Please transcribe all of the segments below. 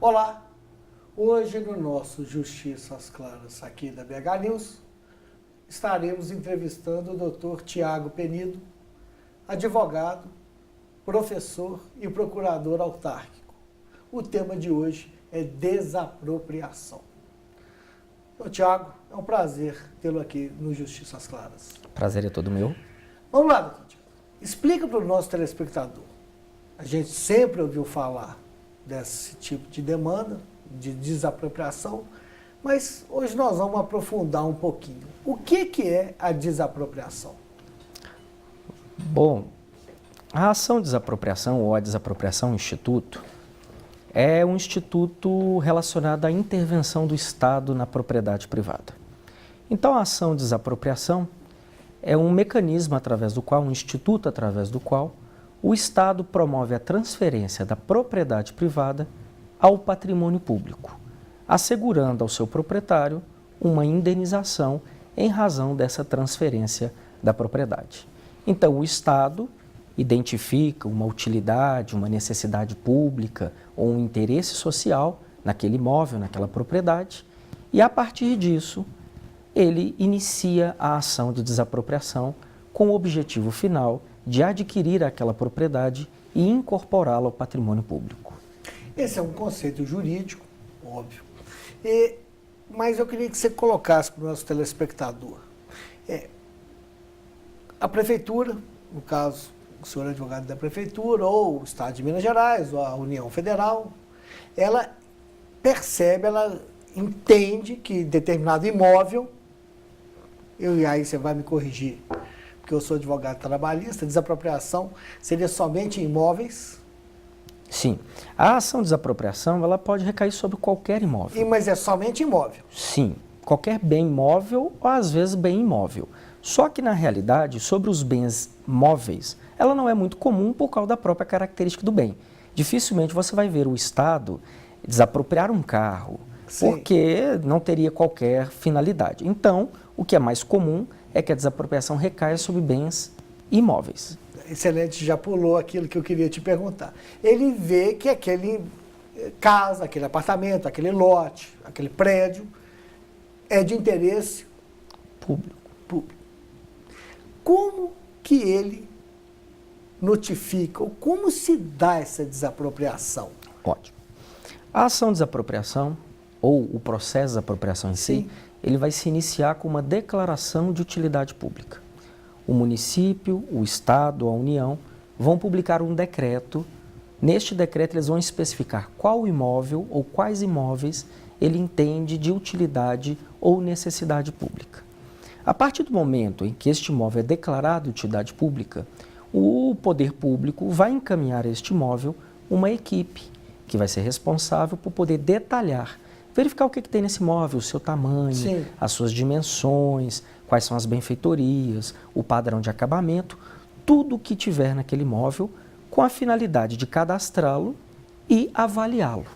Olá! Hoje no nosso Justiça às Claras aqui da BH News, estaremos entrevistando o Dr. Tiago Penido, advogado, professor e procurador autárquico. O tema de hoje é desapropriação. Então, Tiago, é um prazer tê-lo aqui no Justiça às Claras. Prazer é todo meu. Vamos lá, doutor Tiago. Explica para o nosso telespectador. A gente sempre ouviu falar desse tipo de demanda, de desapropriação, mas hoje nós vamos aprofundar um pouquinho. O que é a desapropriação? Bom, a ação de desapropriação ou a desapropriação instituto é um instituto relacionado à intervenção do Estado na propriedade privada. Então, a ação de desapropriação é um mecanismo um instituto através do qual o Estado promove a transferência da propriedade privada ao patrimônio público, assegurando ao seu proprietário uma indenização em razão dessa transferência da propriedade. Então, o Estado identifica uma utilidade, uma necessidade pública ou um interesse social naquele imóvel, naquela propriedade, e a partir disso, ele inicia a ação de desapropriação com o objetivo final de adquirir aquela propriedade e incorporá-la ao patrimônio público. Esse é um conceito jurídico, óbvio, mas eu queria que você colocasse para o nosso telespectador. A prefeitura, no caso, o senhor é advogado da prefeitura, ou o Estado de Minas Gerais, ou a União Federal, ela percebe, ela entende que determinado imóvel, e aí você vai me corrigir, porque eu sou advogado trabalhista, desapropriação seria somente em imóveis? Sim. A ação de desapropriação, ela pode recair sobre qualquer imóvel. Mas é somente imóvel? Sim. Qualquer bem móvel ou, às vezes, bem imóvel. Só que, na realidade, sobre os bens móveis, ela não é muito comum por causa da própria característica do bem. Dificilmente você vai ver o Estado desapropriar um carro, sim, porque não teria qualquer finalidade. Então, o que é mais comum é que a desapropriação recaia sobre bens imóveis. Excelente, já pulou aquilo que eu queria te perguntar. Ele vê que aquele casa, aquele apartamento, aquele lote, aquele prédio é de interesse público. Como que ele notifica, ou como se dá essa desapropriação? Ótimo. A ação de desapropriação, ou o processo de desapropriação em si, ele vai se iniciar com uma declaração de utilidade pública. O município, o Estado, a União vão publicar um decreto. Neste decreto, eles vão especificar qual imóvel ou quais imóveis ele entende de utilidade ou necessidade pública. A partir do momento em que este imóvel é declarado de utilidade pública, o poder público vai encaminhar a este imóvel uma equipe que vai ser responsável por poder detalhar, verificar o que tem nesse imóvel, o seu tamanho, sim, as suas dimensões, quais são as benfeitorias, o padrão de acabamento, tudo o que tiver naquele imóvel, com a finalidade de cadastrá-lo e avaliá-lo.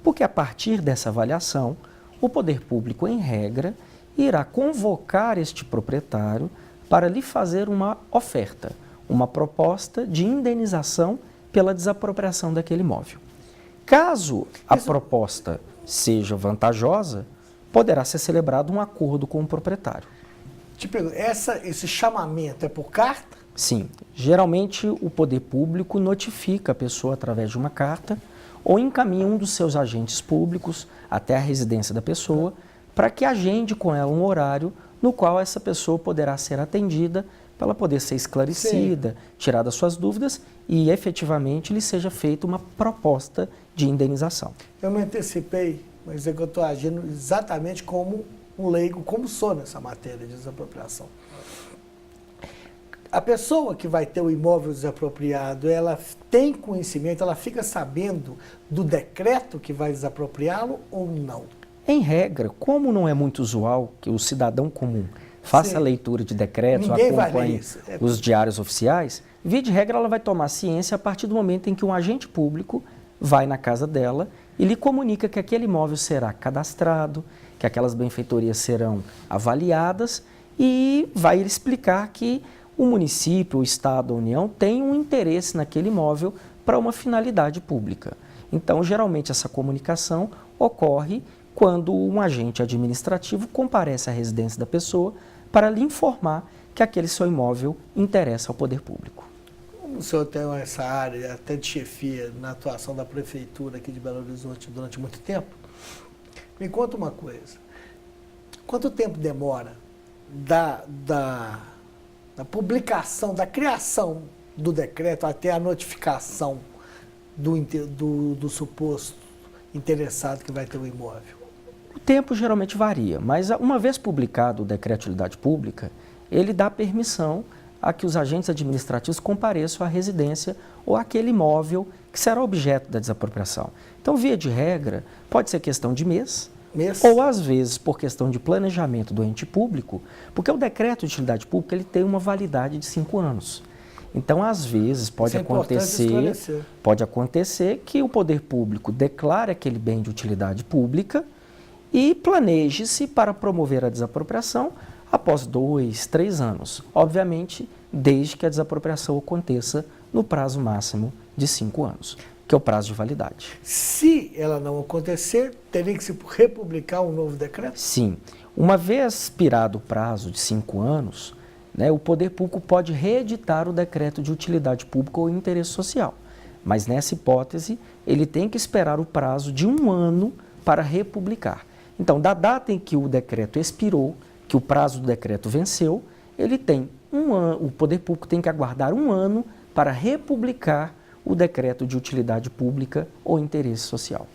Porque a partir dessa avaliação, o poder público, em regra, irá convocar este proprietário para lhe fazer uma oferta, uma proposta de indenização pela desapropriação daquele imóvel. Caso a proposta seja vantajosa, poderá ser celebrado um acordo com o proprietário. Te pergunto, esse chamamento é por carta? Sim. Geralmente, o poder público notifica a pessoa através de uma carta ou encaminha um dos seus agentes públicos até a residência da pessoa para que agende com ela um horário no qual essa pessoa poderá ser atendida para ela poder ser esclarecida, sim, tirada suas dúvidas e efetivamente lhe seja feita uma proposta de indenização. Eu me antecipei, mas é que eu estou agindo exatamente como um leigo, como sou nessa matéria de desapropriação. A pessoa que vai ter o imóvel desapropriado, ela tem conhecimento, ela fica sabendo do decreto que vai desapropriá-lo ou não? Em regra, como não é muito usual que o cidadão comum faça, sim, a leitura de decretos, acompanhe os diários oficiais, via de regra ela vai tomar ciência a partir do momento em que um agente público vai na casa dela e lhe comunica que aquele imóvel será cadastrado, que aquelas benfeitorias serão avaliadas e vai explicar que o município, o Estado, a União tem um interesse naquele imóvel para uma finalidade pública. Então, geralmente, essa comunicação ocorre quando um agente administrativo comparece à residência da pessoa para lhe informar que aquele seu imóvel interessa ao poder público. O senhor tem essa área até de chefia na atuação da prefeitura aqui de Belo Horizonte durante muito tempo. Me conta uma coisa. Quanto tempo demora da publicação, da criação do decreto até a notificação do suposto interessado que vai ter o imóvel? O tempo geralmente varia, mas uma vez publicado o decreto de utilidade pública, ele dá permissão a que os agentes administrativos compareçam à residência ou àquele imóvel que será objeto da desapropriação. Então, via de regra, pode ser questão de mês, ou às vezes por questão de planejamento do ente público, porque o decreto de utilidade pública ele tem uma validade de 5 anos. Então, às vezes, pode acontecer que o poder público declare aquele bem de utilidade pública e planeje-se para promover a desapropriação após 2, 3 anos. Obviamente, desde que a desapropriação aconteça no prazo máximo de 5 anos, que é o prazo de validade. Se ela não acontecer, teria que se republicar um novo decreto? Sim. Uma vez expirado o prazo de 5 anos, né, o poder público pode reeditar o decreto de utilidade pública ou interesse social. Mas nessa hipótese, ele tem que esperar o prazo de 1 ano para republicar. Então, da data em que o decreto expirou, que o prazo do decreto venceu, ele tem 1 ano, o poder público tem que aguardar 1 ano para republicar o decreto de utilidade pública ou interesse social.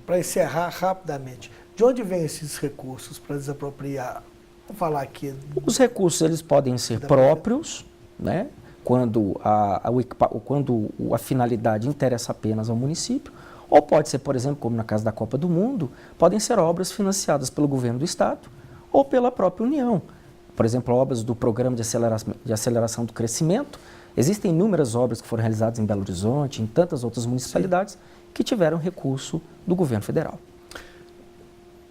Para encerrar rapidamente, de onde vêm esses recursos para desapropriar? Vou falar aqui. Os recursos eles podem ser próprios, né? Quando a finalidade interessa apenas ao município, ou pode ser, por exemplo, como na Casa da Copa do Mundo, podem ser obras financiadas pelo governo do Estado ou pela própria União. Por exemplo, obras do Programa de Aceleração do Crescimento. Existem inúmeras obras que foram realizadas em Belo Horizonte, em tantas outras municipalidades, que tiveram recurso do governo federal.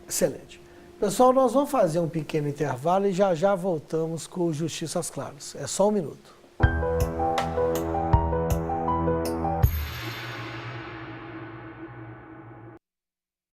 Excelente. Pessoal, nós vamos fazer um pequeno intervalo e já já voltamos com o Justiça às Claras. É só 1 minuto.